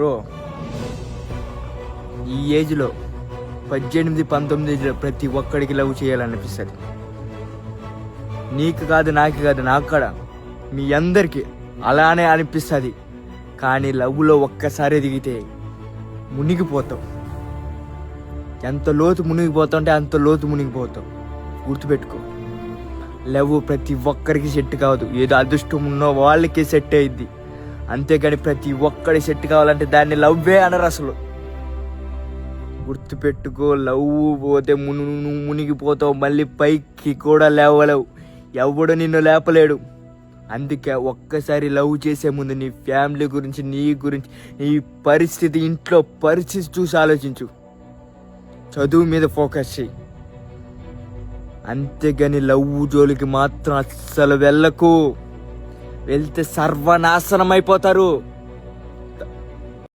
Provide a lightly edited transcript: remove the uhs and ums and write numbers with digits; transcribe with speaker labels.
Speaker 1: Bro, ఈ ఏజ్లో 18-19 ప్రతి ఒక్కడికి లవ్ చేయాలనిపిస్తుంది. నీకు కాదు, నాకు కూడా, మీ అందరికీ అలానే అనిపిస్తుంది. కానీ లవ్లో ఒక్కసారి దిగితే మునిగిపోతావు. ఎంత లోతు మునిగిపోతావు అంటే అంత లోతు మునిగిపోతావు. గుర్తుపెట్టుకో, లవ్ ప్రతి ఒక్కరికి సెట్ కావద్దు. ఏదో అదృష్టం ఉన్న వాళ్ళకి సెట్ అయ్యిద్ది. అంతేగాని ప్రతి ఒక్కడి సెట్ కావాలంటే దాన్ని లవ్వే అనరు అసలు. గుర్తుపెట్టుకో, లవ్ పోతే నువ్వు మునిగిపోతావు. మళ్ళీ పైకి కూడా లేవలేవు. ఎవడు నిన్ను లేపలేడు. అందుకే ఒక్కసారి లవ్ చేసే ముందు నీ ఫ్యామిలీ గురించి, నీ గురించి, నీ పరిస్థితి, ఇంట్లో పరిస్థితి చూసి ఆలోచించు. చదువు మీద ఫోకస్ చేయి. అంతేగాని లవ్ జోలికి మాత్రం అస్సలు వెళ్ళకు. వెళ్తే సర్వనాశనం అయిపోతారు.